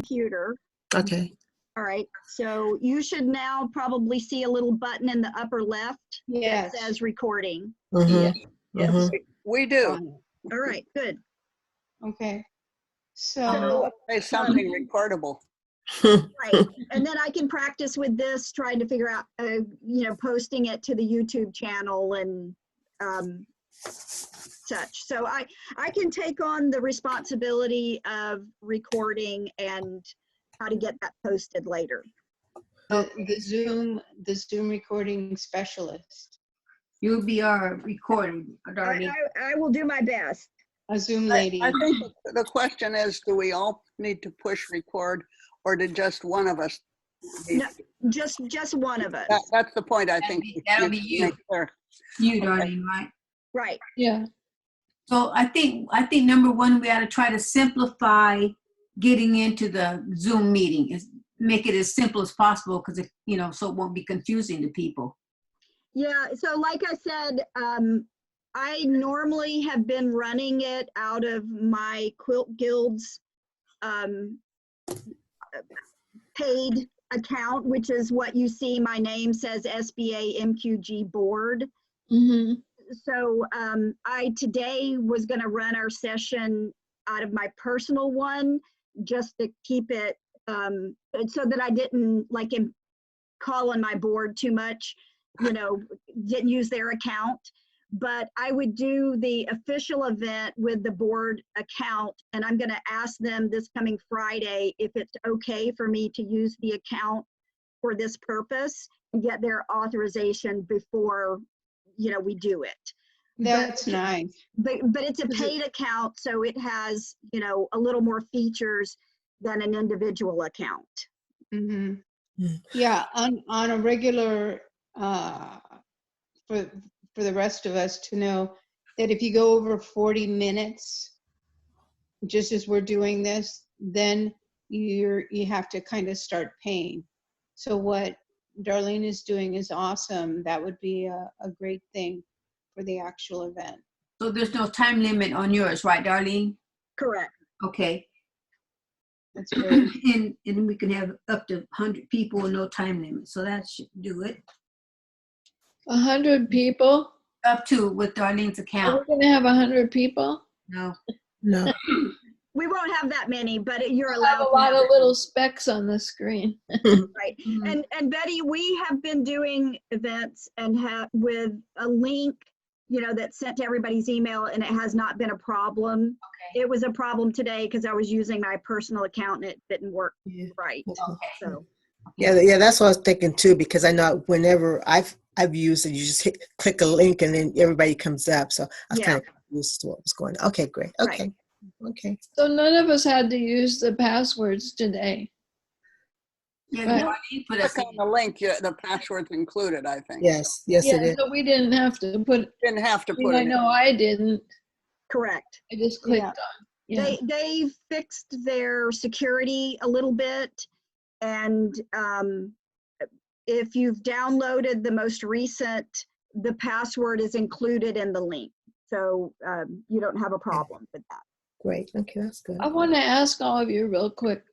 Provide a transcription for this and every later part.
computer. Okay. All right, so you should now probably see a little button in the upper left Yes. that says recording. Mhm. Yes. Mhm. We do. All right, good. Okay. So, So, Say something recordable. right, and then I can practice with this, trying to figure out, posting it to the YouTube channel and such. So I can take on the responsibility of recording and how to get that posted later. the Zoom recording specialist, You'll be our recording, Darlene. I will do my best. a Zoom I lady. think the question is, do we all need to push record, or did just one of us? need No, just one of us. That's the point, I think. That'll be you. Make clear. You, Okay. Darlene, right? Right. Yeah. So I think number one, we ought to try to simplify getting into the Zoom meeting, is make it as simple as possible, because so it won't be confusing to people. Yeah, so like I said, I normally have been running it out of my Quilt Guild's paid account, which is what you see. My name says SBA MQG Board. Mm-hmm. So I today was going to run our session out of my personal one, just to keep it so that I didn't call on my board too much, didn't use their account. But I would do the official event with the board account, and I'm going to ask them this coming Friday if it's okay for me to use the account for this purpose and get their authorization before we do it. That's nice. But it's a paid account, so it has a little more features than an individual account. Mm-hmm. Mm. Yeah, on a regular, for the rest of us to know that if you go over 40 minutes, just as we're doing this, then you have to kind of start paying. So what Darlene is doing is awesome. That would be a great thing for the actual event. So there's no time limit on yours, right, Darlene? Correct. Okay. That's great. And we can have up to 100 people and no time limit. So that should do it. 100 people? Up to with Darlene's Are account. we gonna have 100 people? No. No. We won't have that many, but you're I have allowed a to lot have of little specks on the screen. right. Mhm. And Betty, we have been doing events and have with a link, that's sent to everybody's email, and it has not been a problem. Okay. It was a problem today because I was using my personal account and it didn't work Yeah. right. Okay. So Yeah, that's what I was thinking too, because I know whenever I've used it, you just click a link and then everybody comes up. So I was Yeah. kind of confused as to what was going on. Okay, great. Okay. Okay. So none of us had to use the passwords today. Yeah, Right. Darlene put us Click on the link, the password's included, I think. Yes, yes, Yeah, it is. so we didn't have to put, Didn't have to I mean, put I it in. know I didn't. correct. I just clicked Yeah. on. Yeah. They fixed their security a little bit, and if you've downloaded the most recent, the password is included in the link, so you don't have a problem with that. Great. Okay, that's good. I want to ask all of you real quick.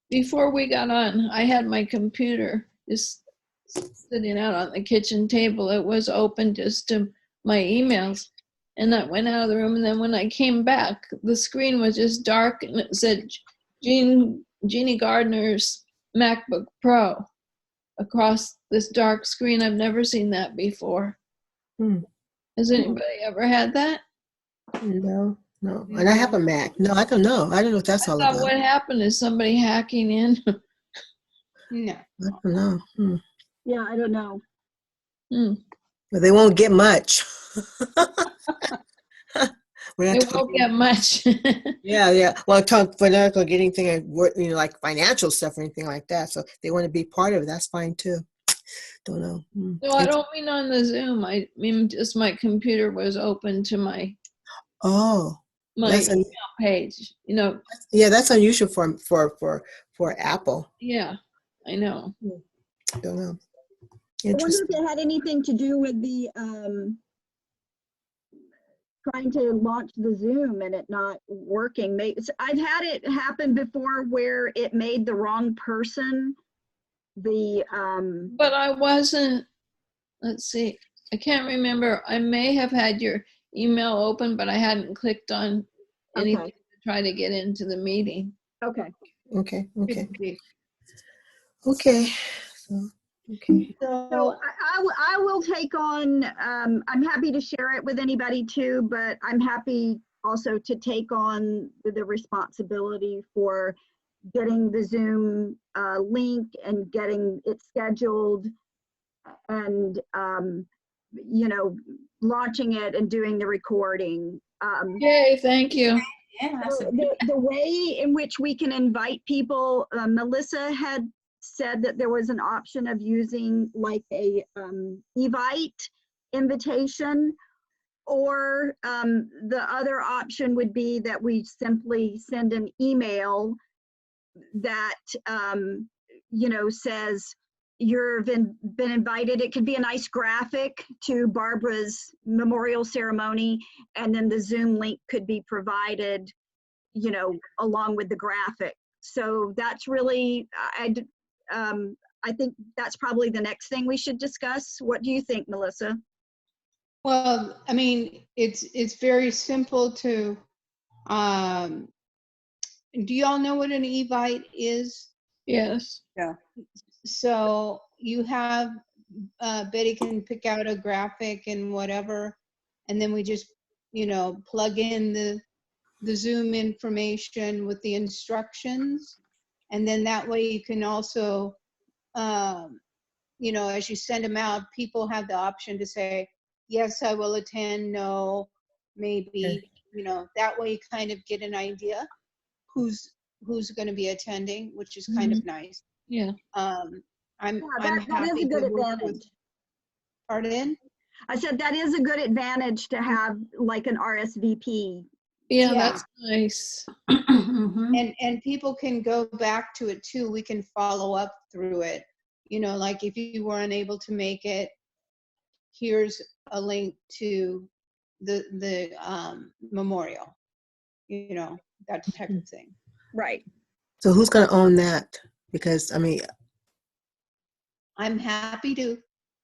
Before we got on, I had my computer just sitting out on the kitchen table. It was open just to my emails. And I went out of the room, and then when I came back, the screen was just dark, and it said Jeannie Gardner's MacBook Pro across this dark screen. I've never seen that before. Hmm. Has anybody ever had that? No. And I have a Mac. No, I don't know. I don't know what that's I all thought about. what happened is somebody hacking in. No. I don't know. Yeah, I don't know. But they won't get much. We're not It won't talking. get much. Yeah. Well, we're not going to get anything, like financial stuff or anything like that. So if they want to be part of it, that's fine too. Don't know. No, I don't mean on the Zoom. I mean just my computer was open to my Oh, that's email page. yeah, that's unusual for Apple. Yeah, I know. Don't know. I wonder Interesting. if it had anything to do with the trying to launch the Zoom and it not working. I've had it happen before where it made the wrong person the, But I wasn't, let's see, I can't remember. I may have had your email open, but I hadn't clicked on anything okay, to try to get into the meeting. okay. Okay, okay, Could be. okay. So, okay. So So, I will take on, I'm happy to share it with anybody too, but I'm happy also to take on the responsibility for getting the Zoom link and getting it scheduled and, you know, launching it and doing the recording. Yay, thank you. Yeah, that's a So good, the way in which we can invite people, Melissa had said that there was an option of using like a Evite invitation, or the other option would be that we simply send an email that you know, says you've been invited. It could be a nice graphic to Barbara's memorial ceremony, and then the Zoom link could be provided, you know, along with the graphic. So that's really, I think that's probably the next thing we should discuss. What do you think, Melissa? well, I mean, it's very simple to, do y'all know what an Evite is? Yes. So you have, Betty can pick out a graphic and whatever, and then we just, you know, plug in the Zoom information with the instructions. And then that way you can also, you know, as you send them out, people have the option to say, yes, I will attend, no, maybe, Okay. you know, that way you kind of get an idea who's going to be attending, which is kind of nice. Yeah. I'm Yeah, I'm that is happy a good to work with. advantage. Pardon? I said that is a good advantage to have like an RSVP. Yeah, Yeah. that's nice. mhm. And people can go back to it too. We can follow up through it. You know, like if you were unable to make it, here's a link to the memorial. You know, that type of thing. Right. So who's going to own that? Because, I mean, I'm happy to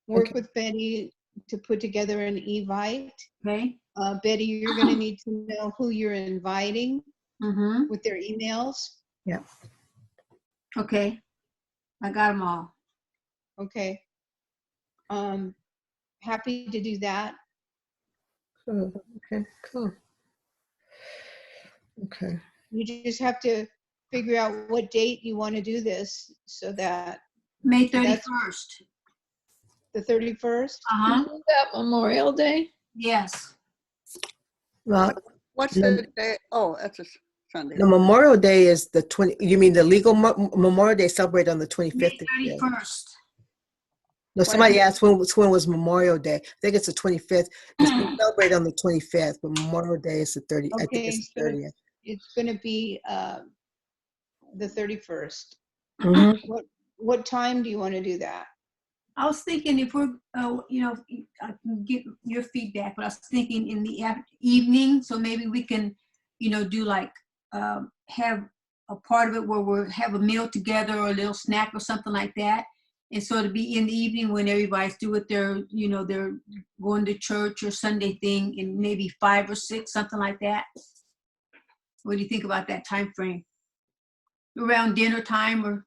work Okay. with Betty to put together an Evite. Okay. Betty, you're going to need to know who you're inviting Mm-hmm. with their emails. Okay. I got them all. Okay. Happy to do that. cool. Okay, cool. Okay. You just have to figure out what date you want to do this so that May That's- 31st. the 31st. Uh-huh. Isn't that Memorial Day? Yes. Well, What's No. the day? Oh, that's a Sunday. the Memorial Day is the 20, you mean the legal Memorial Day celebrated on the 25th? May this year. 31st. No, somebody asked when was Memorial Day. I think it's the 25th. It's celebrated on the 25th, but Memorial Day is the 30th. I think Okay, it's the so 30th. it's going to be the 31st. Mhm. What time do you want to do that? I was thinking if we're, you know, I can get your feedback, but I was thinking in the evening, so maybe we can, you know, do like, have a part of it where we'll have a meal together or a little snack or something like that. And so it'll be in the evening when everybody's through with their, you know, they're going to church or Sunday thing, and maybe 5 or 6, something like that. What do you think about that time frame? Around dinner time, or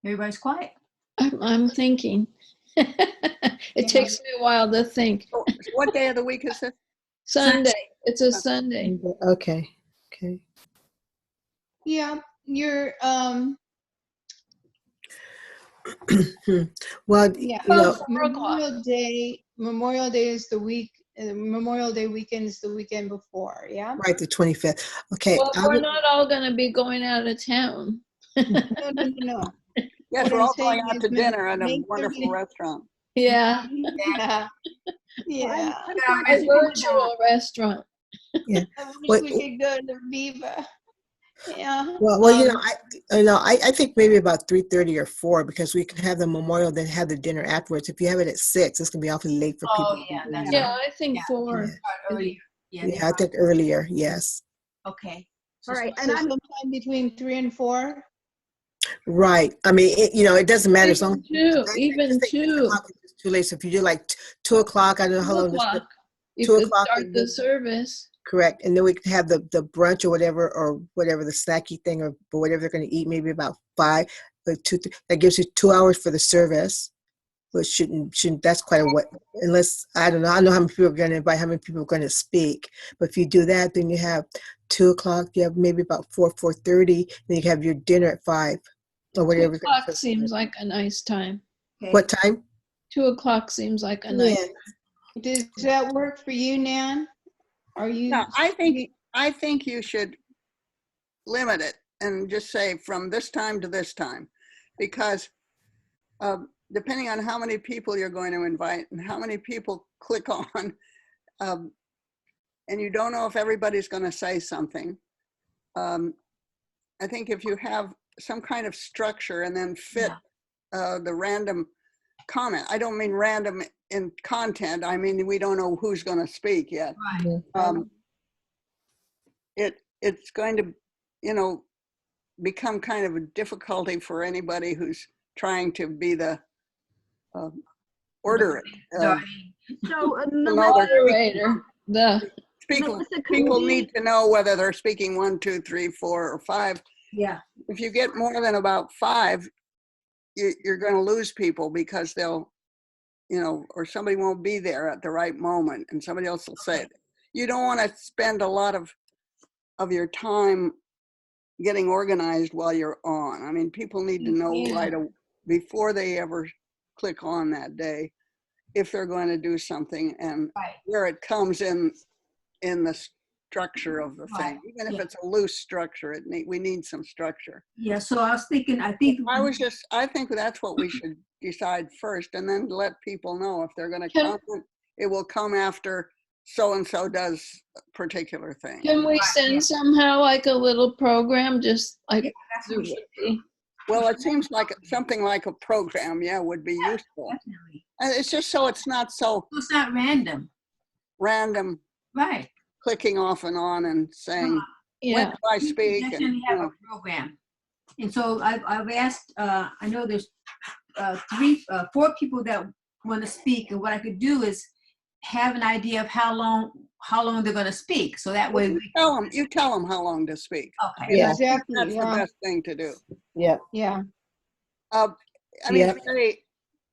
everybody's quiet? I'm thinking. It takes me a while to think. Oh, what day of the week is it? Sunday. It's a Sunday. Okay. Okay. Yeah, you're Well, yeah. you know, 4 o'clock. Memorial Day is the week. Memorial Day weekend is the weekend before. Yeah. right, the 25th. Okay. Well, I we're would- not all going to be going out of town. No. Yes, What we're I'm all going saying out is to dinner at a May wonderful 30th. restaurant. Yeah, Yeah. Yeah. a virtual restaurant. I wish What- we could go to Viva. Yeah. Well, I think maybe about 3:30 or 4 because we can have the memorial, then have the dinner afterwards. If you have it at 6, it's gonna be awfully late for people. Oh, to yeah, be that's leaving. Yeah, I think Yeah. 4. Yeah. Start earlier. Yeah, Yeah, I think earlier. Yes. okay. All right, So and I'm, sometime between 3 and 4? Right. I mean, it doesn't matter as long Even as 2, o'clock is too late. So if you do like 2 o'clock, I don't know how 2 long this. o'clock. You 2 could o'clock start and the then- service. Correct. And then we can have the brunch or whatever the snacky thing or whatever they're going to eat, maybe about 5 or 2. That gives you 2 hours for the service. Which shouldn't that's quite a what, unless I don't know how many people are going to invite, how many people are going to speak. But if you do that, then you have 2 o'clock, you have maybe about 4:30, then you have your dinner at 5 or 2 whatever. o'clock seems like a nice time. Okay. What time? 2 o'clock seems like a nice. Yeah. Does that work for you, Nan? Are you? No, I think you should limit it and just say from this time to this time, because depending on how many people you're going to invite and how many people click on, and you don't know if everybody's going to say something. I think if you have some kind of structure and then fit the random comment, I don't mean random in content, I mean we don't know who's going to speak yet. Right. It's going to, become kind of a difficulty for anybody who's trying to be the order. Sorry. so Moderator, People Melissa, could we- need to know whether they're speaking 1, 2, 3, 4, or 5. Yeah, If you get more than about 5, you're going to lose people because they'll, or somebody won't be there at the right moment and somebody else will say it. You don't want to spend a lot of your time getting organized while you're on. I mean, people need to know before they ever click on that day if they're going to do something and right. where it comes in the structure of the thing. Right, Even if yeah. it's a loose structure, we need some structure. Yeah, so I was thinking, I think I think that's what we should decide first, and then let people know if they're going to Can- comment. It will come after so-and-so does a particular thing. can we send somehow like a little program, just like that's what we should do. Well, it seems like something like a program, would be useful. Definitely. And it's just so it's not so So it's not random, random, right? clicking off and on and saying, when yeah. do I speak? And, Definitely have a program. And so I've asked, I know there's 4 people that want to speak, and what I could do is have an idea of how long they're going to speak. So that way we you tell them how long to speak. okay. Yeah. Exactly, That's the yeah, best thing to do. Yeah. yeah. I mean, Yeah.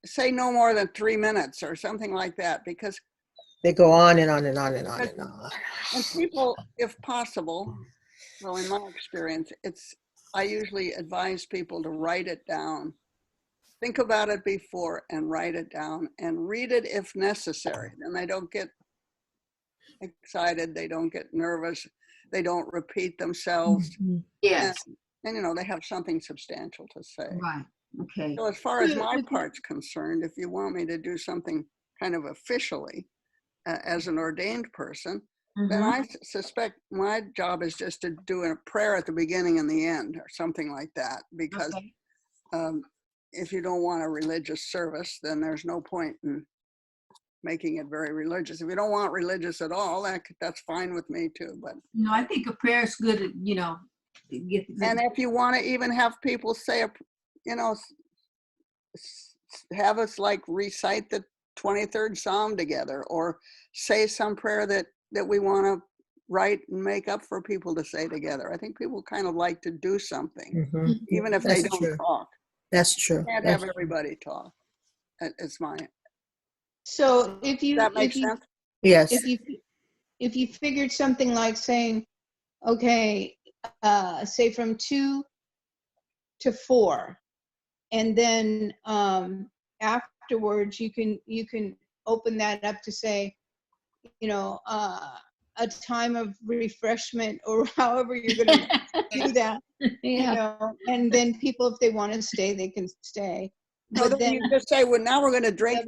say no more than 3 minutes or something like that, because They go on and on and on and on and on. and people, if possible, well, in my experience, I usually advise people to write it down. Think about it before and write it down and read it if necessary. Then they don't get excited, they don't get nervous, they don't repeat themselves. Mhm. Yes, And they have something substantial to say. right. Okay. So as far as my part's concerned, if you want me to do something kind of officially as an ordained person, then Mhm. I suspect my job is just to do a prayer at the beginning and the end or something like that. Because Okay. if you don't want a religious service, then there's no point in making it very religious. If you don't want religious at all, that's fine with me too. But No, I think a prayer is good, to get and if you want to even have people say, have us like recite the 23rd Psalm together, or say some prayer that we want to write and make up for people to say together. I think people kind of like to do something, Mhm. even if they That's don't true. talk. That's true. You can't That's have everybody talk. It's mine. So if you, Does that make if you, sense? Yes. if you figured something like saying, okay, say from 2 to 4, and then afterwards you can open that up to say, a time of refreshment, or however you're going to do that, Yeah. and then people, if they want to stay, they can stay. No, But then you just say, well, now we're going to drink.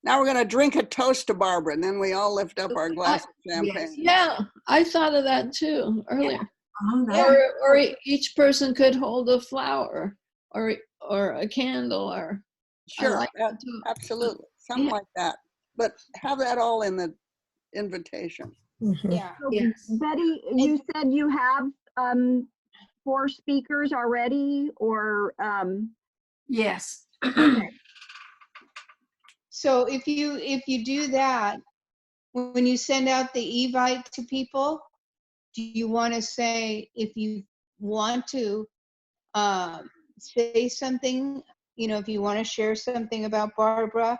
Now we're going to drink a toast to Barbara, and then we all lift up our glass of champagne. Yeah, I thought of that too earlier. Oh, that- Or each person could hold a flower or a candle or. I Sure, like that too. absolutely, something Yeah. like that. But have that all in the invitation. Mhm. Yeah. So, Yes. Betty, you said you have 4 speakers already, or Yes. So if you do that, when you send out the evite to people, do you want to say, if you want to say something, if you want to share something about Barbara,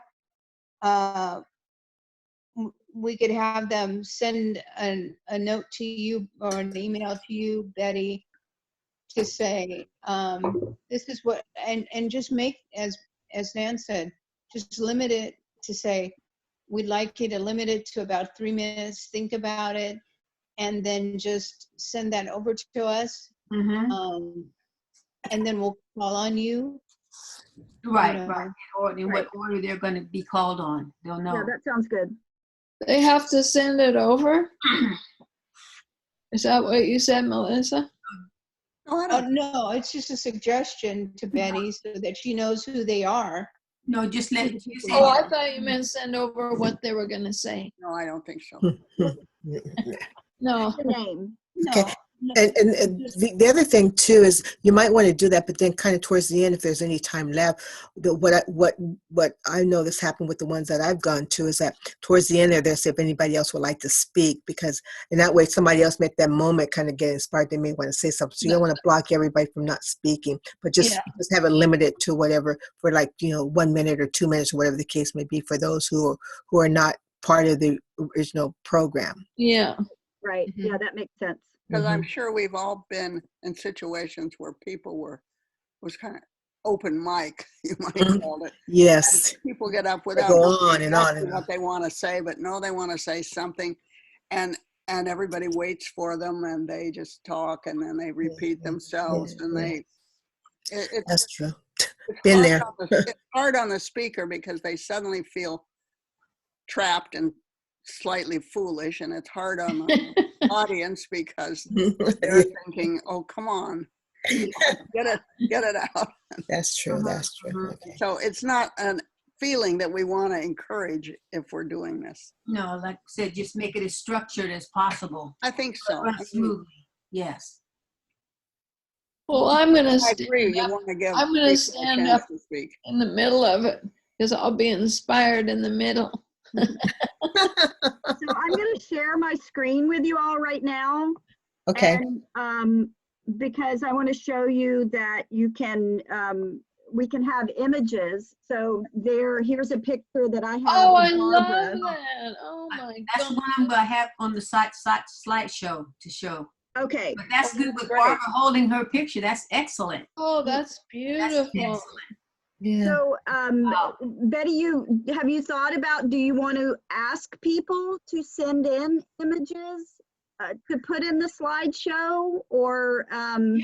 we could have them send a note to you or an email to you, Betty, to say, this is what, and just make, as Nan said, just limit it to say, we'd like you to limit it to about 3 minutes, think about it, and then just send that over to us. Mm-hmm. And then we'll call on you. Right, know. right. Or in what order they're going to be called on. They'll yeah, know. that sounds good. They have to send it over? Is that what you said, Melissa? No, I Oh, don't, no, it's just a suggestion to Betty so that she knows who they are. No, just let you say. Oh, I thought you meant send over what they were gonna say. no, I don't think so. No. The name. Okay. No, And the other thing too is you might want to do that, but then kind of towards the end, if there's any time left, what I know this happened with the ones that I've gone to is that towards the end they'll say if anybody else would like to speak, because in that way somebody else make that moment kind of get inspired. They may want to say something. So you don't want to block everybody from not speaking, but just have it limited to whatever for 1 minute or 2 minutes or whatever the case may be for those who are not part of the original program. Yeah. Right. Mhm. Yeah, that makes sense. Because I'm sure we've all been in situations where people was kind of open mic, you might Mhm. call it. Yes. People get up They without go knowing on and on exactly and on. what they want to say, but no, they want to say something, and everybody waits for them, and they just talk, and then they repeat themselves, and it's That's true. it's Been hard there. on it's hard on the speaker because they suddenly feel trapped and slightly foolish, and it's hard on the audience because they're thinking, "Oh, come on, get it out." That's true. That's true. Mhm. Okay. So it's not a feeling that we want to encourage if we're doing this. No, like I said, just make it as structured as possible. I think so. Run smoothly. Yes. Well, I'm gonna I agree. stand You up want to give I'm gonna people a stand chance up. to speak. in the middle of it because I'll be inspired in the middle. So I'm going to share my screen with you all right now. Okay. And because I want to show you that you can, we can have images. So here's a picture that I have. Oh, of I love Barbara. that. Oh my That's God. what I'm going to have on the slideshow to show. Okay. But that's good with Great. Barbara holding her picture. That's excellent. Oh, that's That's beautiful. excellent. Yeah. So, Wow. Betty, have you thought about, do you want to ask people to send in images to put in the slideshow, or? Yeah,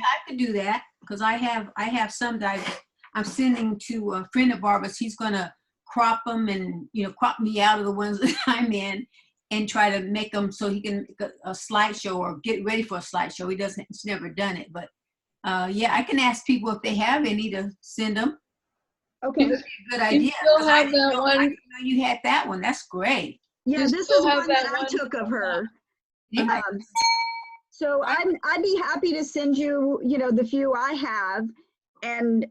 I could do that because I have some that I'm sending to a friend of Barbara's. He's gonna crop them and crop me out of the ones that I'm in and try to make them so he can make a slideshow or get ready for a slideshow. He's never done it, but yeah, I can ask people if they have any to send them. Okay. That'd be a good You idea. still 'cause I have didn't that know- one? I didn't know you had that one. That's great. Yeah, You this still is have one that that I one? took of her. Yeah. So I'd be happy to send you, the few I have, and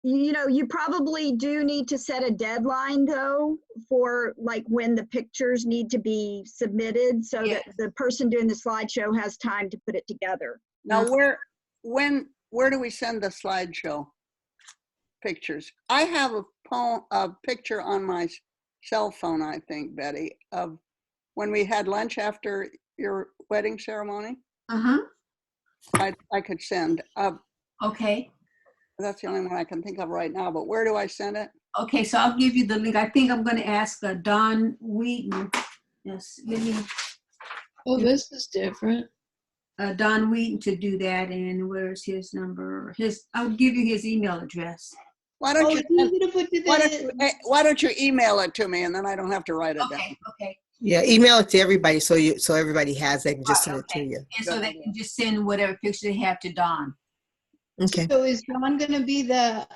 you probably do need to set a deadline though for when the pictures need to be submitted, so Yeah. that the person doing the slideshow has time to put it together. Now, where do we send the slideshow pictures? I have a picture on my cell phone, I think, Betty, of when we had lunch after your wedding ceremony. I could send. Okay. That's the only one I can think of right now, but where do I send it? Okay, so I'll give you the link. I think I'm going to ask Don Wheaton. Yes, let me. Oh, this is different. Don Wheaton to do that. And where's his number? I'll give you his email address. Why don't Oh, you it's easy to put to why don't you email it to me and then I don't have to write it down? Okay. Yeah, email it to everybody so everybody has it. They can just Right, send it to okay. you. And so they can just send whatever picture they have to Dawn. Okay. So is Dawn gonna be the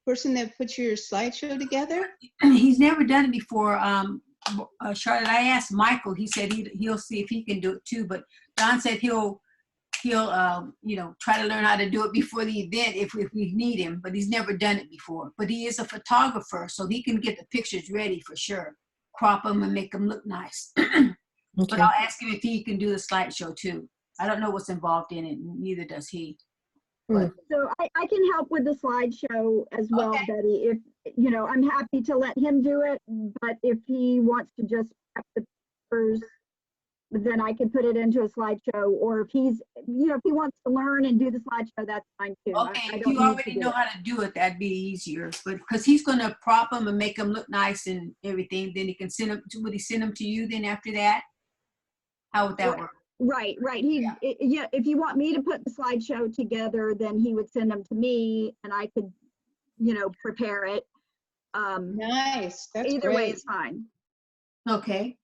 person that puts your slideshow together? He's never done it before. Charlotte, I asked Michael. He said he'll see if he can do it too. But Don said he'll try to learn how to do it before the event if we need him. But he's never done it before. But he is a photographer, so he can get the pictures ready for sure. Crop them and make them look nice. But Okay. I'll ask him if he can do the slideshow too. I don't know what's involved in it, and neither does he. So I can help with the slideshow as well, Okay. Betty. If, I'm happy to let him do it, but if he wants to just prep the papers, then I can put it into a slideshow. Or if he's, if he wants to learn and do the slideshow, that's fine too. Okay, I if don't you need to already do know it. how to do it, that'd be easier. But because he's gonna prop them and make them look nice and everything, then he can send them. Would he send them to you then after that? How would that Right. work? Right. Yeah, if you want me to put the slideshow together, then he would send them to me and I could, prepare it. Nice, that's Either way great. is fine. Okay.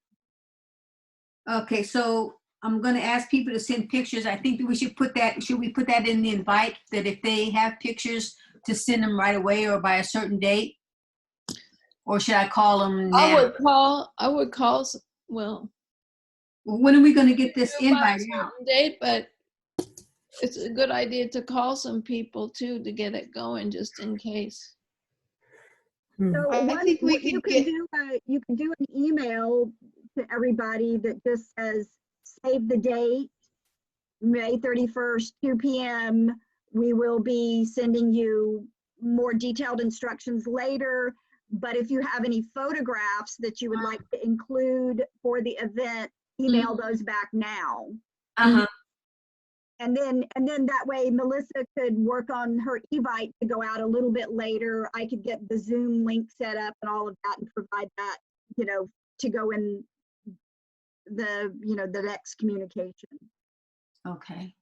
Okay, so I'm gonna ask people to send pictures. I think that we should put that. Should we put that in the invite that if they have pictures to send them right away or by a certain date? Or should I call them now? I would call, well, When are we gonna get this do it by a invite out? certain date, but it's a good idea to call some people too to get it going, just in case. So I think we you could can get- you can do an email to everybody that just says, save the date, May 31st, 2 p.m. We will be sending you more detailed instructions later. But if you have any photographs that you would like to include for the event, email those back now. Uh-huh. And then that way Melissa could work on her Evite to go out a little bit later. I could get the Zoom link set up and all of that and provide that, to go in the next communication. Okay.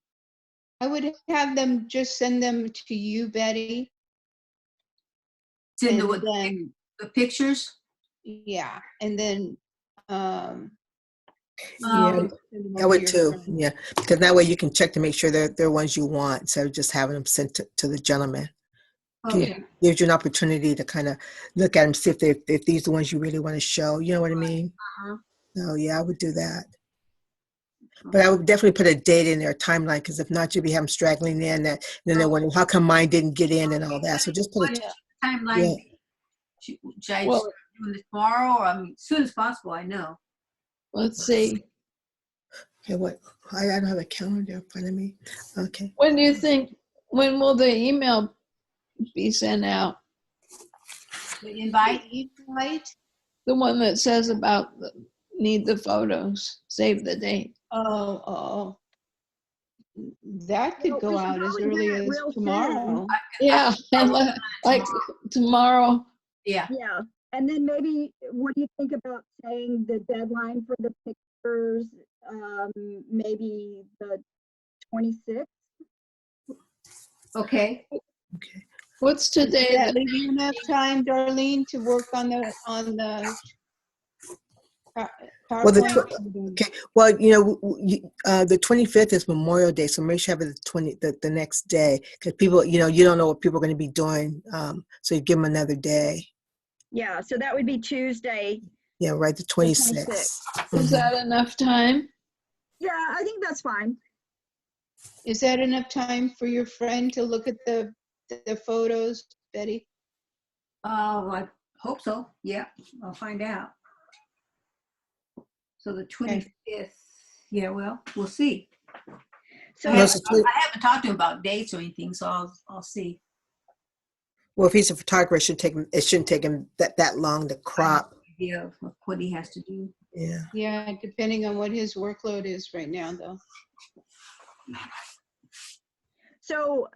I would have them just send them to you, Betty. Send And the then, the pictures? yeah, and then, Yeah, send them I over would your too. friend. Yeah, because that way you can check to make sure they're ones you want instead of just having them sent to the gentleman. Okay. Gives you an opportunity to kind of look at them, see if these are the ones you really want to show. You know what I mean? Uh-huh. So yeah, I would do that. But I would definitely put a date in there, a timeline, because if not, you'll be having straggling in that. Then they're wondering how come mine didn't get in and all that. So just put What a timeline? Should I Well- start doing this tomorrow? Or, as soon as possible, I know. Let's see. okay. What I don't have a calendar in front of me. Okay. When do you think, when will the email be sent out? The invite? Right? The one that says about need the photos, save the date. Oh. That could Well, go we should out as probably do early it as real soon. tomorrow. Yeah, like tomorrow. Yeah. Yeah, and then maybe, what do you think about saying the deadline for the pictures, maybe the 26th? Okay. Okay. What's Does today? that leave you enough time, Darlene, to work on the Well, the PowerPoint? okay. Well, the 25th is Memorial Day, so maybe you should have it the next day because people, you don't know what people are going to be doing. So you give them another day. Yeah, so that would be Tuesday. Yeah, right. The 26th. 26th. Is that enough time? Yeah, I think that's fine. Is that enough time for your friend to look at the photos, Betty? I hope so. Yeah, I'll find out. So the 25th. Yeah, well, we'll see. So I No, so haven't talked to him about dates or anything, so I'll see. Well, if he's a photographer, it shouldn't take him that long to crop. Idea of what he has to do. Yeah. Yeah, depending on what his workload is right now, though. So,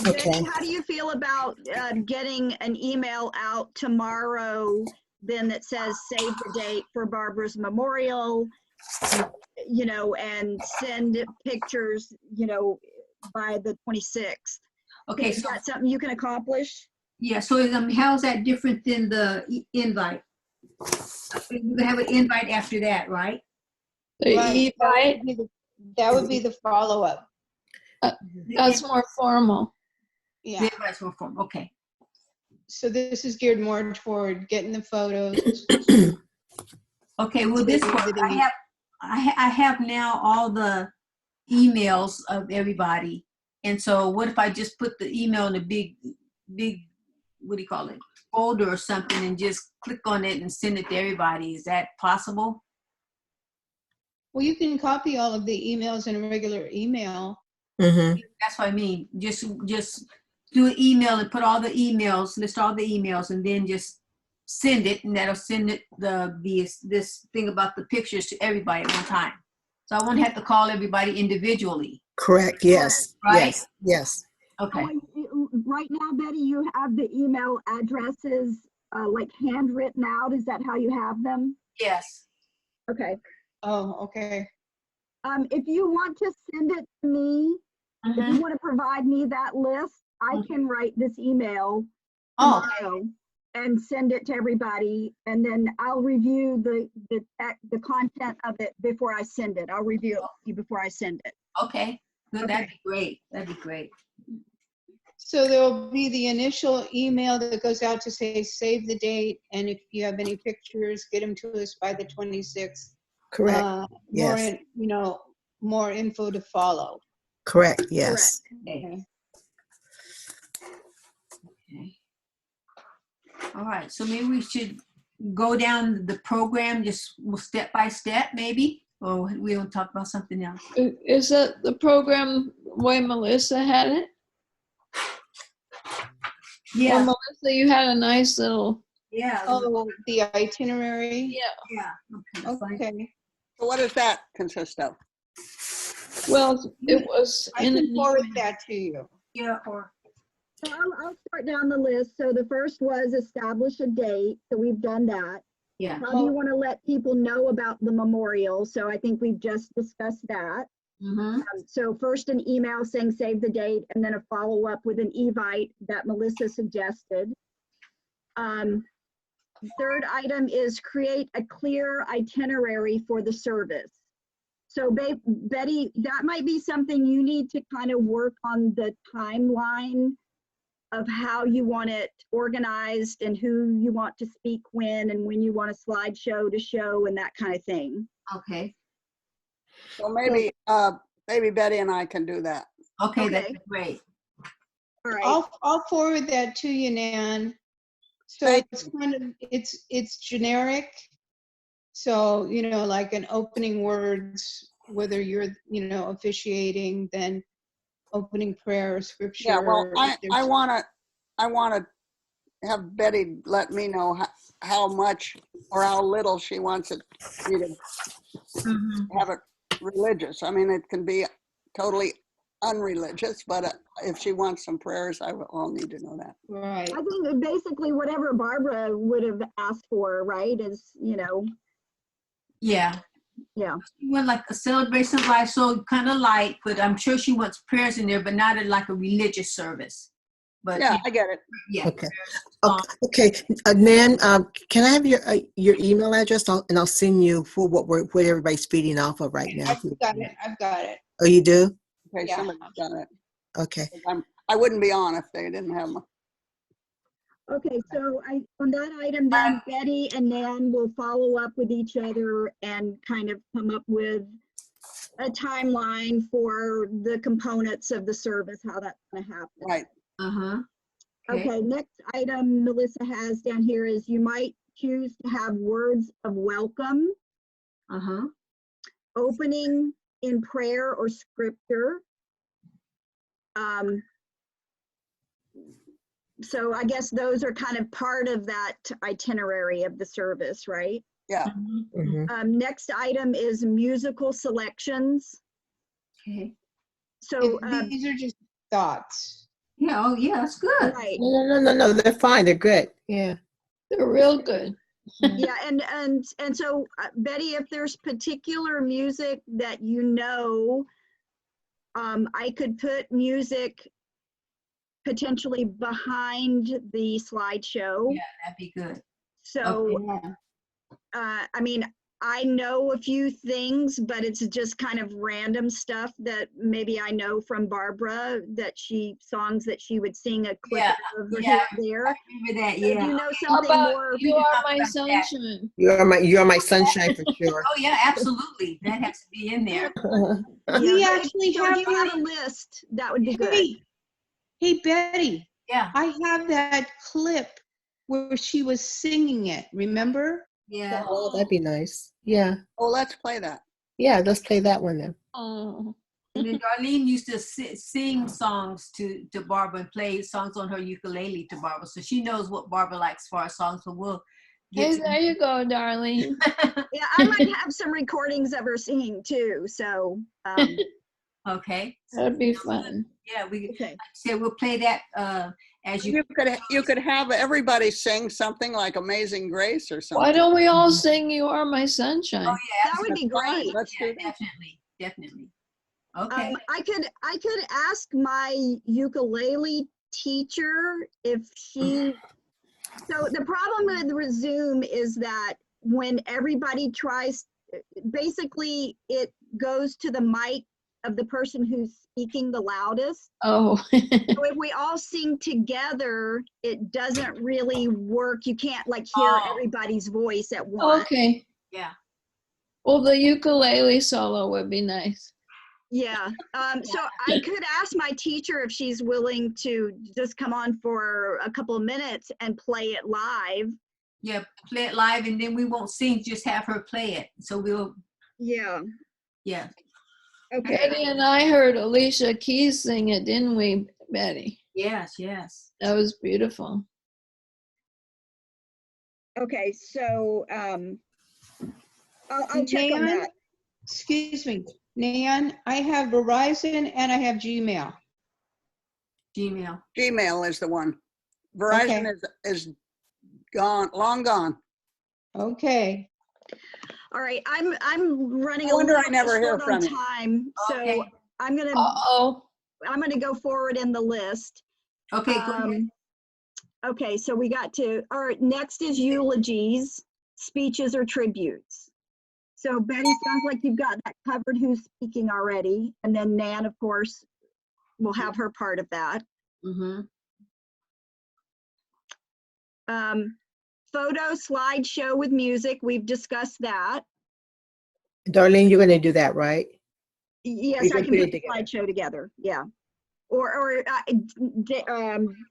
Okay. Betty, how do you feel about getting an email out tomorrow then that says save the date for Barbara's memorial, and send pictures, by the 26th? Okay, Is so that something you can accomplish? yeah, so how is that different than the invite? We have an invite after that, right? The Right, Evite, that would be the follow-up. that's more formal. The Yeah, invite's more formal, okay. so this is geared more toward getting the photos. Okay, well, this Taking work, everything- I have now all the emails of everybody. And so what if I just put the email in a big, what do you call it, folder or something, and just click on it and send it to everybody? Is that possible? Well, you can copy all of the emails in a regular email. Mm-hmm. That's what I mean. Just do an email and put all the emails, list all the emails, and then just send it, and that'll send it this thing about the pictures to everybody at one time. So I won't have to call everybody individually. Correct. Yes. Right? Yes. Yes. Okay. Right now, Betty, you have the email addresses like handwritten out. Is that how you have them? Yes. Okay. Oh, okay. If you want to send it to me, if Mhm. you want to provide me that list, I can write this email Oh, tomorrow and send it to everybody, and then I'll review the content of it before I send it. I'll review it before I send it. okay. Good. Okay. That'd be great. That'd be great. So there will be the initial email that goes out to say, save the date, and if you have any pictures, get them to us by the 26th. Correct. More, Yes. more info to follow. Correct. Yes. Okay. Okay. All right. So maybe we should go down the program just step by step, maybe, or we don't talk about something else. Is that the program way Melissa had it? Well, Melissa, you had a nice little, Yeah. Oh, the itinerary? yeah. Yeah. Okay. That's fine. Okay. So what does that consist of? Well, it was I in can an forward email. that to you. Yeah. Or So I'll start down the list. So the first was establish a date. So we've done that. yeah. How do you want to let people know about the memorial? So I think we've just discussed that. Mm-hmm. So first an email saying save the date, and then a follow-up with an evite that Melissa suggested. Third item is create a clear itinerary for the service. So Betty, that might be something you need to kind of work on, the timeline of how you want it organized and who you want to speak when, and when you want a slideshow to show and that kind of thing. Okay. So maybe Betty and I can do that. Okay. That's Okay. great. All right. I'll forward that to you, Nan. So Thank it's kind of, it's generic. So, like an opening words, whether you're, officiating, then opening prayer or scripture. Yeah, well, if I there's- wanna have Betty let me know how much or how little she wants it, me to Mm-hmm. have it religious. I mean, it can be totally unreligious, but if she wants some prayers, I'll need to know that. Right. I think basically whatever Barbara would have asked for, right, is, Yeah. yeah. She went like a celebration of life, so kind of light, but I'm sure she wants prayers in there, but not in like a religious service. But Yeah, I get it. yeah. Okay. Um, Okay. Nan, can I have your email address? And I'll send you for what everybody's feeding off of right now. I've got it. Oh, you do? Okay, Yeah. somebody's done it. Okay. I wouldn't be on if they didn't have my. Okay, so on that item, then Betty and Nan will follow up with each other and kind of come up with a timeline for the components of the service, how that's gonna happen. Right. uh-huh. Okay, next item Melissa has down here is you might choose to have words of welcome, Uh-huh. opening in prayer or scripture. So I guess those are kind of part of that itinerary of the service, right? Yeah. Mhm. Mhm. Next item is musical selections. Okay. So, These are just thoughts. Yeah. Oh, yeah. That's good. right, No, they're fine. They're good. Yeah. They're real good. yeah, and so Betty, if there's particular music that I could put music potentially behind the slideshow. Yeah, that'd be good. So Yeah. I mean, I know a few things, but it's just kind of random stuff that maybe I know from Barbara, that songs that she would sing a clip Yeah, of or yeah. here, there. Remember that, So do yeah. you know How something about more? You can Are talk My about that. Sunshine? You're my sunshine for sure. Oh, yeah, absolutely. That has to be in there. Yeah, We but actually so have if you have a that. list, that would be good. Hey, Betty, Yeah, I have that clip where she was singing it, remember? yeah. Oh, that'd be nice. Yeah. Oh, let's play that. Yeah, let's play that one then. Oh, And then Darlene used to sing songs to Barbara and play songs on her ukulele to Barbara. So she knows what Barbara likes for our songs. So we'll get hey, there you go, darling. Yeah, I might have some recordings of her singing too. So, Okay. That'd be fun. Yeah, we okay. like I said, we'll play that as you. You could have everybody sing something like Amazing Grace or something. Why don't we all sing You Are My Sunshine? Oh yeah, That would be That's fine. great. Let's yeah, do that. definitely. Okay. I could ask my ukulele teacher if she. So the problem with Zoom is that when everybody tries, basically it goes to the mic of the person who's speaking the loudest. Oh, So if we all sing together, it doesn't really work. You can't like hear Oh. everybody's voice at once. okay. Yeah. Well, the ukulele solo would be nice. Yeah. So I could ask my teacher if she's willing to just come on for a couple of minutes and play it live. Yeah, play it live and then we won't sing, just have her play it. So we'll, Yeah. yeah. Okay. Betty and I heard Alicia Keys sing it, didn't we, Betty? Yes. That was beautiful. Okay. So I'll check on Nan, that. excuse me, Nan, I have Verizon and I have Gmail. Gmail. Gmail is the one. Verizon is gone, long gone. Okay. All right. I'm running No wonder a I little never hear short from on you. time. So Okay. I'm gonna Uh-oh. go forward in the list. Okay, go ahead. Okay, so we got to, all right, next is eulogies, speeches or tributes. So Betty, sounds like you've got that covered, who's speaking already. And then Nan, of course, will have her part of that. Mm-hmm. Photo slideshow with music, we've discussed that. Darlene, you're gonna do that, right? Yes, We I can can put put it the together. slideshow together, yeah. Or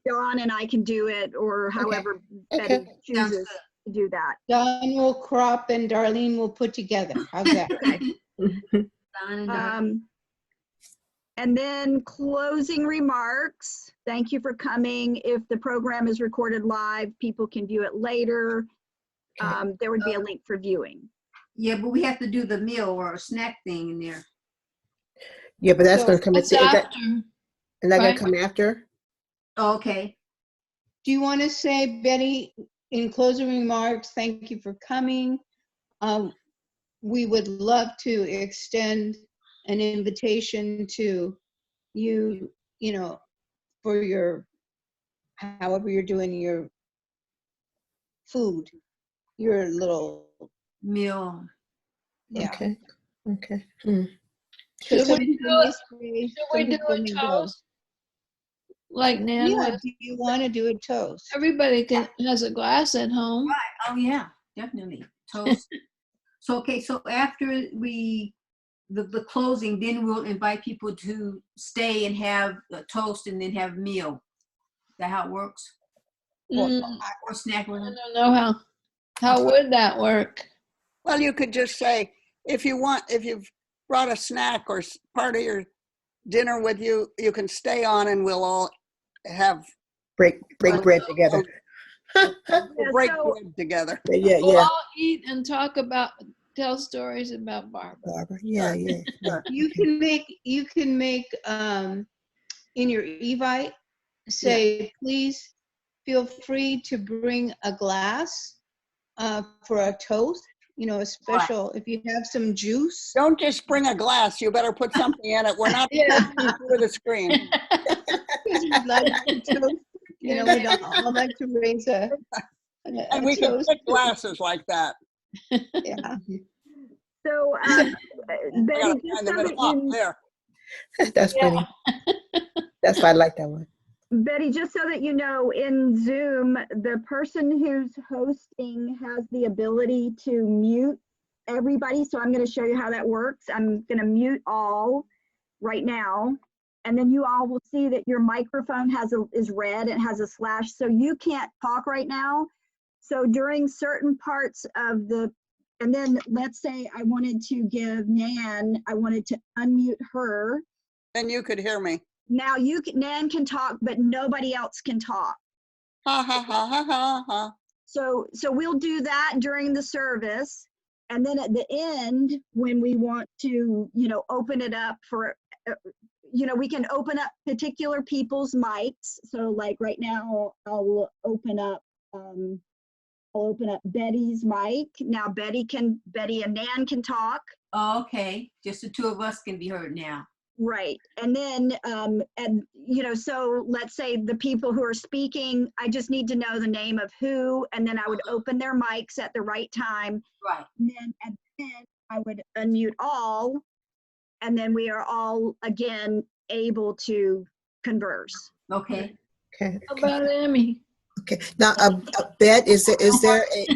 Dawn and I can do it, or however Betty Okay. Sounds chooses to do that. Don will crop and Darlene will put together. How's that? Okay. Don and Darlene. And then closing remarks. Thank you for coming. If the program is recorded live, people can view it later. Okay. There would be a link for viewing. Yeah, but we have to do the meal or a snack thing in there. Yeah, but that's So gonna come, That's is that after. gonna right? come after? Oh, okay. Do you want to say, Betty, in closing remarks, thank you for coming. We would love to extend an invitation to you, you know, for your, however you're doing your food, your little, Meal. yeah. Okay, okay. Should Some we people do may it? stay, Should some we do people a may go. toast? Like Nan Yeah, was. do you want to do a toast? Everybody has a glass at home. Oh, yeah, definitely. Toast. So, okay, so after the closing, then we'll invite people to stay and have a toast and then have a meal. Is that how it works? Mm, Or snack I with don't know how would that work? Well, you could just say, if you've brought a snack or part of your dinner with you, you can stay on and we'll all have, Break bread together. we'll break so- bread together. Yeah, We'll yeah. all eat and tell stories about Barbara. Barbara, yeah. You can make in your Evite, say, please feel free to bring a glass for a toast, you know, a special, if you have some juice. Don't just bring a glass. You better put something in it. We're not Yeah. through the screen. Because we'd like to toast, you know, we'd all like to raise a And we can toast. pick glasses like that. Yeah. So, I Betty, gotta just find so them at that top you, there. That's funny. That's why I like that one. Betty, just so that you know, in Zoom, the person who's hosting has the ability to mute everybody. So I'm going to show you how that works. I'm going to mute all right now. And then you all will see that your microphone is red and has a slash. So you can't talk right now. So during certain parts of and then let's say I wanted to give Nan, I wanted to unmute her. Then you could hear me. Now Nan can talk, but nobody else can talk. Ha ha ha ha ha ha. So we'll do that during the service. And then at the end, when we want to, open it up for, we can open up particular people's mics. So like right now, I'll open up Betty's mic. Now Betty and Nan can talk. Oh, okay, just the two of us can be heard now. Right. And then, so let's say the people who are speaking, I just need to know the name of who, and then I would open their mics at the right time. Right. And then at the end, I would unmute all, and then we are all again able to converse. Okay. Okay. How about Emmy? Okay. Now, Bet, is there a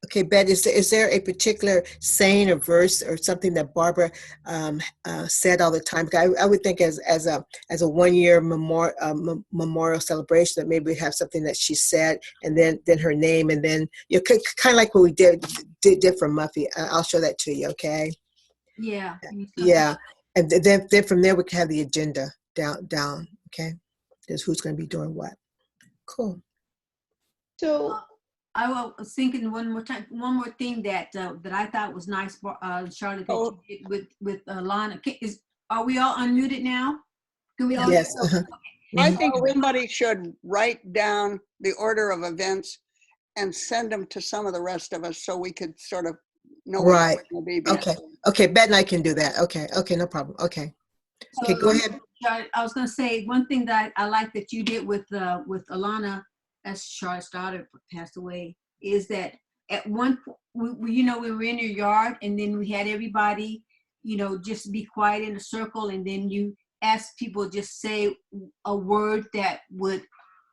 okay, Bet, is there a particular saying or verse or something that Barbara said all the time? I would think as a 1 year memorial celebration that maybe we have something that she said and then her name and then kind of like what we did for Muffy. I'll show that to you. Okay. Yeah. Yeah, and then from there we can have the agenda down. Okay, there's who's going to be doing what. Cool. So I was thinking one more thing that I thought was nice, Charlotte, that you did with Lana. Are we all unmuted now? Can we all? Yes. I think somebody should write down the order of events and send them to some of the rest of us so we could sort of know Right. what will be. Okay, Bet and I can do that. Okay, no problem. Okay, go ahead. I was going to say one thing that I like that you did with Alana, as Charlotte's daughter passed away, is that at one point, we were in your yard and then we had everybody, just be quiet in a circle, and then you asked people just say a word that would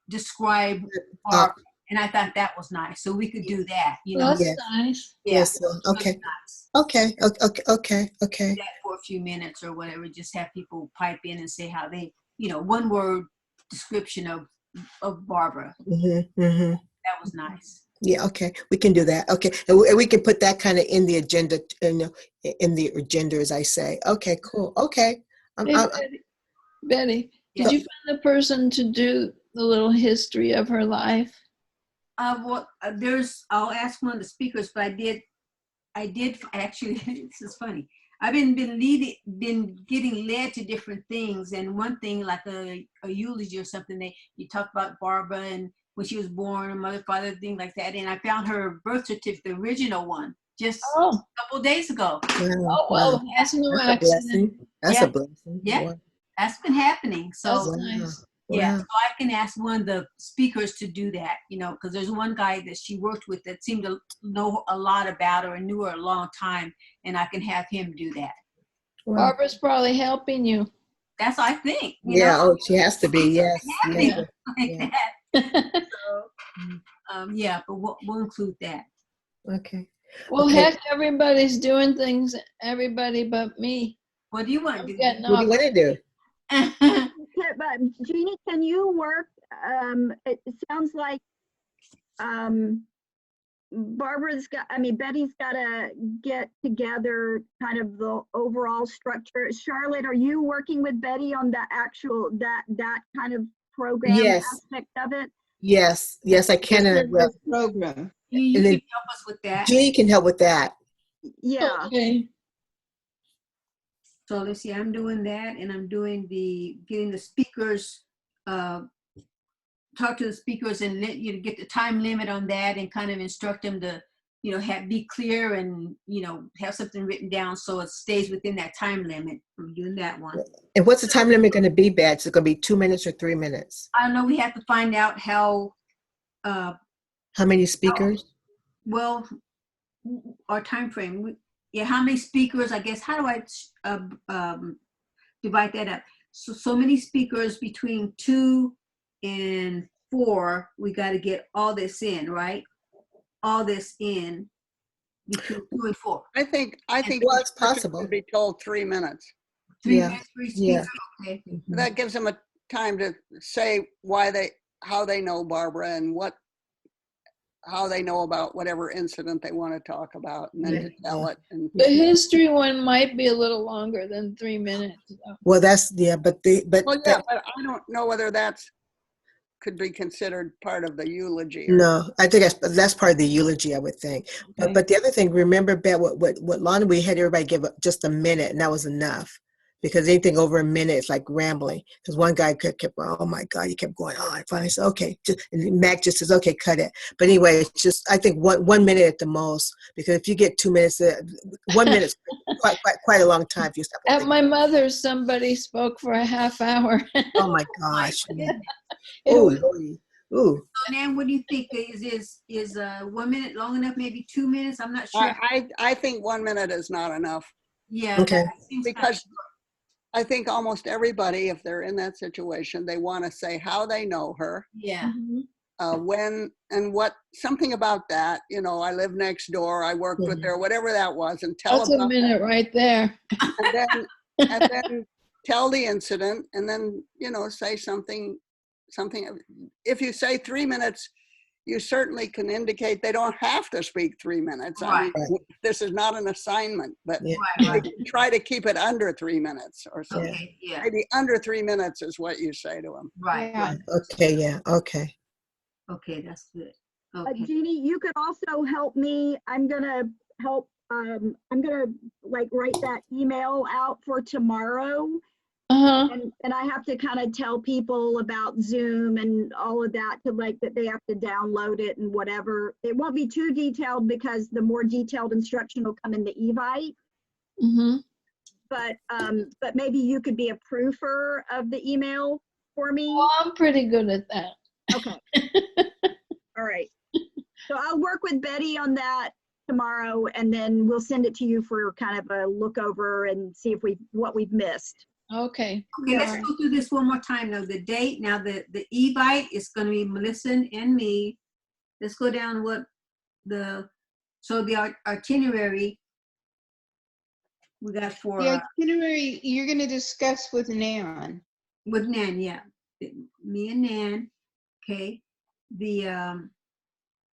describe Barbara. And I thought that was nice. So we could do that, That's Yes. nice. Yeah. Yes. Okay. Nice. Okay. That for a few minutes or whatever, just have people pipe in and say how they, one word description of Barbara. Mm-hmm. That was nice. Yeah. Okay. We can do that. Okay, and we can put that kind of in the agenda, in the agenda, as I say. Okay. Cool. Okay. Hey, Betty, did you find the person to do the little history of her life? I'll ask one of the speakers, but I did actually, this is funny. I've been getting led to different things, and one thing like a eulogy or something, you talk about Barbara and when she was born, her mother, father, things like that, and I found her birth certificate, the original one, just a couple of days ago. Wow. Well, that's no accident. That's a blessing. Yeah, Wow. that's been happening. So That's nice. yeah, Wow. so I can ask one of the speakers to do that, because there's one guy that she worked with that seemed to know a lot about her and knew her a long time, and I can have him do that. Wow. Barbara's probably helping you. That's I think. Yeah. Oh, she has to be. Yes. Happening Yes. like that. So, yeah, but we'll include that. Okay. Well, Okay. heck, everybody's doing things, everybody but me. What do you want to I'm do? getting What do you want to do? But Jeannie, can you work? It sounds like Betty's got to get together kind of the overall structure. Charlotte, are you working with Betty on the actual, that kind of program Yes. aspect of it? Yes. I can. And I will. this program. You And then- can help us with that. Jeannie can help with that. Yeah. Okay. So let's see, I'm doing that, and I'm doing getting the speakers, talk to the speakers and get the time limit on that and kind of instruct them to, be clear and, have something written down so it stays within that time limit. I'm doing that one. And what's the time limit going to be, Beth? Is it going to be 2 minutes or 3 minutes? I don't know, we have to find out how How many speakers? well, our time frame. Yeah, how many speakers, I guess, how do I divide that up? So many speakers between 2 and 4, we got to get all this in, right? All this in between 2 and 4. I think Well, each it's person possible. should be told 3 minutes. 3 Yeah, minutes for each yeah. speaker, okay. Mhm. That gives them a time to say how they know Barbara and how they know about whatever incident they want to talk about, and then to tell it. And The history one might be a little longer than 3 minutes. Though. Well, but well, yeah, but I don't know whether could be considered part of the eulogy. no, I think that's part of the eulogy, I would think. Okay. But the other thing, remember, Beth, what Lana, we had everybody give just a minute, and that was enough. Because anything over a minute is like rambling. Because one guy kept going, oh my God, he kept going on. Finally said, okay, and Mac just says, okay, cut it. But anyway, it's just, I think 1 minute at the most. Because if you get 2 minutes, 1 minute's quite a long time if you stop. At my mother's, somebody spoke for a half hour. Oh my gosh. It Ooh, was- Lordy. Ooh. So Nan, what do you think? Is 1 minute long enough? Maybe 2 minutes? I'm not sure. I think 1 minute is not enough, Yeah. Okay. that seems kinda because short. I think almost everybody, if they're in that situation, they want to say how they know her, Yeah. Mhm. when and what, something about that. I live next door, I worked with her, whatever that was, and tell That's a about minute right there. that. And then tell the incident, and then, say something. If you say 3 minutes, you certainly can indicate they don't have to speak 3 minutes. I mean, Right. this is not an assignment, but Yeah. Right, they right. can try to keep it under 3 minutes or something. Okay, yeah, Maybe under 3 minutes is what you say to them. right, Yeah. right. Okay, yeah, okay. Okay, that's good. Okay. Jeannie, you could also help me. I'm gonna help, I'm gonna like write that email out for tomorrow. Uh-huh. And I have to kind of tell people about Zoom and all of that, to like that they have to download it and whatever. It won't be too detailed because the more detailed instruction will come in the Evite. Mm-hmm. But maybe you could be a proofer of the email for me. Well, I'm pretty good at that. Okay. All right. So I'll work with Betty on that tomorrow, and then we'll send it to you for kind of a look over and see if what we've missed. Okay. Okay, let's go through this one more time though. The date, now the Evite is gonna be Melissa and me. Let's go down the itinerary we got for, The itinerary you're going to discuss with Nan. with Nan, yeah. Me and Nan, okay. The,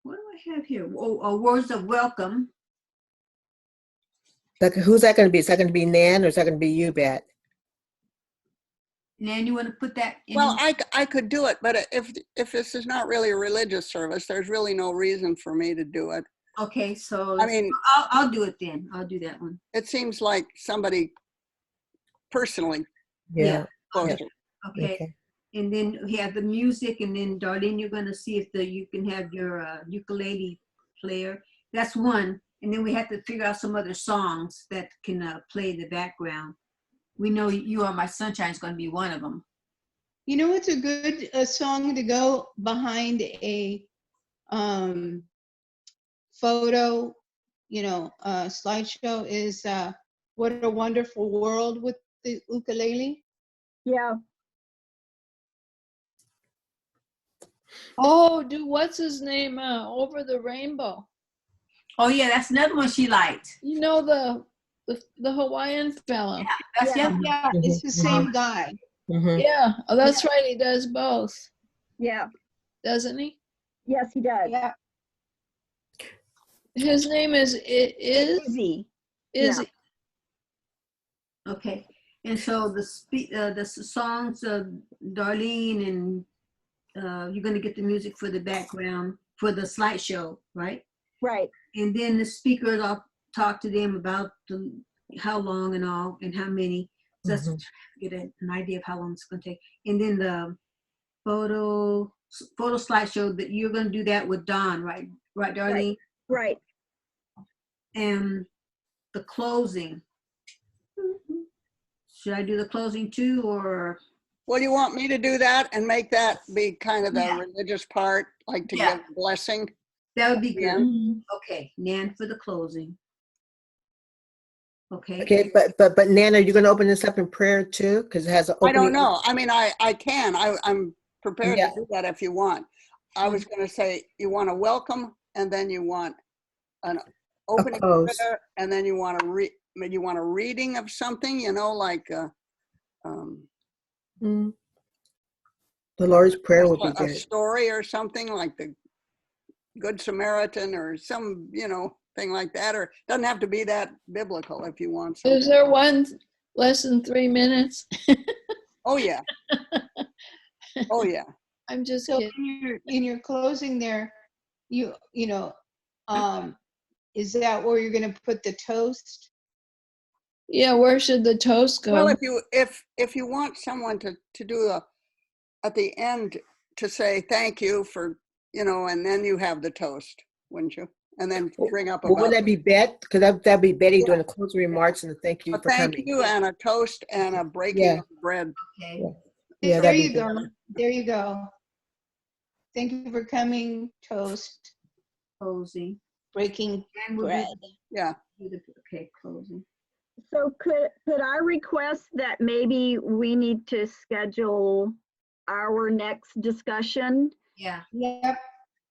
what do I have here? Words of welcome. Who's that going to be? Is that going to be Nan, or is that going to be you, Bet? Nan, you wanna put that in? Well, I could do it, but if this is not really a religious service, there's really no reason for me to do it. Okay, so I mean, I'll do it then. I'll do that one. it seems like somebody personally Yeah. close Yeah. to. Okay. And then we have the music, and then Darlene, you're gonna see if you can have your ukulele player. That's one. And then we have to figure out some other songs that can play in the background. We know You Are My Sunshine is gonna be one of them. You know what's a good song to go behind a photo, slideshow is What a Wonderful World with the ukulele. Yeah. Oh, do what's his name? Over the Rainbow. Oh yeah, that's another one she liked. You know the Hawaiian fellow. That's Yeah. yeah. Yeah, it's the same guy. Mhm. Yeah. Oh, that's right. He does both, Yeah. doesn't he? Yes, he does. Yeah. His name is Izzy. is Yeah. Okay. And so the songs of Darlene and you're gonna get the music for the background for the slideshow, right? Right. And then the speakers, I'll talk to them about how long and all and how many. So that's Mhm. get an idea of how long it's gonna take. And then the photo slideshow, that you're gonna do that with Dawn, right? Right, Darlene? Right. And the closing. Should I do the closing too, or? Well, you want me to do that and make that be kind of the Yeah. religious part, like to Yeah. give a blessing? That would be good. Yeah. Mhm. Okay, Nan for the closing. Okay. Okay, but Nana, you're gonna open this up in prayer too, because it has an I don't opening. know. I mean, I can. I'm prepared Yeah. to do that if you want. I was going to say you want to welcome, and then you want an opening close. prayer, and then you want a reading of something, you know, like Mm. The Lord's Prayer would be a good. story or something like the Good Samaritan or some, you know, thing like that. Or it doesn't have to be that biblical if you want something. Is there one less than 3 minutes? Oh yeah. Oh yeah. I'm just So kidding. in your closing there, you know, is that where you're going to put the toast? Yeah, where should the toast go? Well, if you want someone to do at the end to say thank you for, you know, and then you have the toast, wouldn't you? And then bring up Well, about would that be Bet? Because that'd be Betty doing the closing remarks and the thank you a for thank coming. you and a toast and a breaking Yeah. of bread. Okay. Yeah, There that'd be you good. go. There you go. Thank you for coming. Toast. Closing. Breaking And we'll bread. Yeah. do the, okay, closing. So could I request that maybe we need to schedule our next discussion? Yeah. Yep.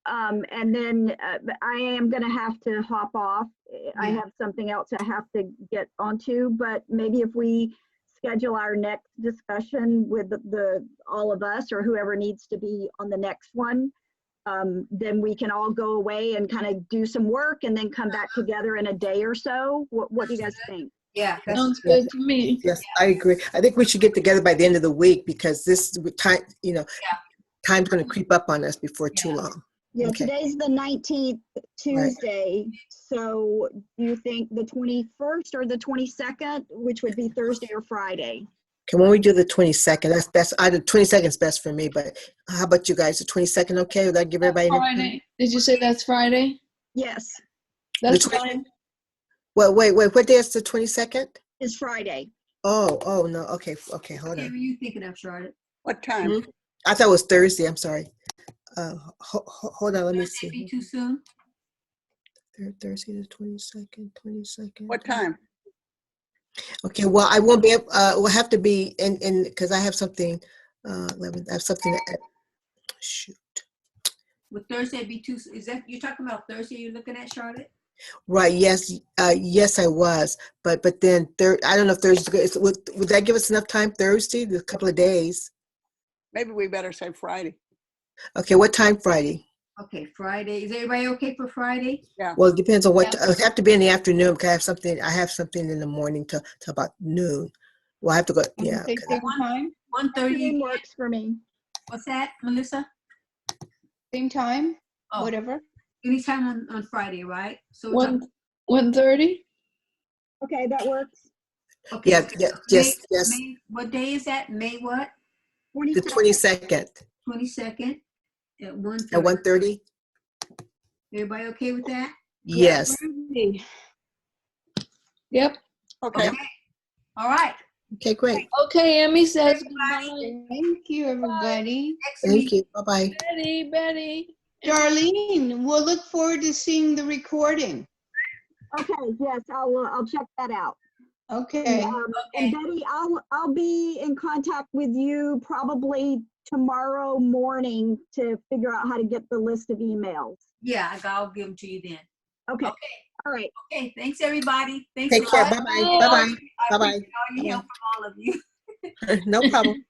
And then I am going to have to hop off. I Yeah. have something else I have to get onto, but maybe if we schedule our next discussion with all of us or whoever needs to be on the next one, then we can all go away and kind of do some work and then come back together in a day or so. What do you guys think? Yeah. That's Sounds good to me. Yes, I agree. I think we should get together by the end of the week because this time, you know, Yeah. time's going to creep up on us before too long. Yeah, Okay. today's the 19th, Tuesday. So do you think the 21st or the 22nd, which would be Thursday or Friday? Can we do the 22nd? That's either 22nd is best for me, but how about you guys? The 22nd, okay? Would that give everybody enough time? Friday. Did you say that's Friday? Yes, That's The 20 fine. Well, wait, what day is the 22nd? it's Friday. Oh, no. Okay, hold okay. on. What are you thinking of, Charlotte? What time? Hmm? I thought it was Thursday. I'm sorry. Hold on. Let me Thursday be see. too soon? Thursday the 22nd. What time? Okay. Well, I won't be able. Will have to be in because I have something. 11. I have something. Shoot. Would Thursday be too, is that, you're talking about Thursday you're looking at, Charlotte? Right. Yes. Yes, I was. But then I don't know if Thursday. Would that give us enough time? Thursday, a couple of days. Maybe we better say Friday. Okay. What time Friday? Okay, Friday. Is everybody okay for Friday? Well, it depends on what. Yeah. It have to be in the afternoon because I have something in the morning till about noon. Well, I have to go. Yeah. Say same time? 1:30. Afternoon works for me. What's that, Melissa? Same time? Oh, Whatever. anytime on Friday, right? So we're talking- 1:30? Okay, that works. okay, Yeah. so Yeah. May- Yes. May, what day is that? May what? The 22nd. 22nd 22nd at 1:30. at 1:30. Everybody okay with that? Yes. Thursday. Yep. Okay. All right. Okay. Great. Okay, Emmy says Everybody. goodbye. Thank you, everybody. Next Thank week. you. Bye bye. Betty. Darlene, we'll look forward to seeing the recording. Okay, yes, I'll check that out. Okay. And Betty, I'll be in contact with you probably tomorrow morning to figure out how to get the list of emails. Yeah, I'll give them to you then. Okay, Okay. all right. Okay, thanks everybody. Thanks Take a care. lot. Bye bye. Bye bye. I Bye-bye. appreciate all your help from all of you. No problem.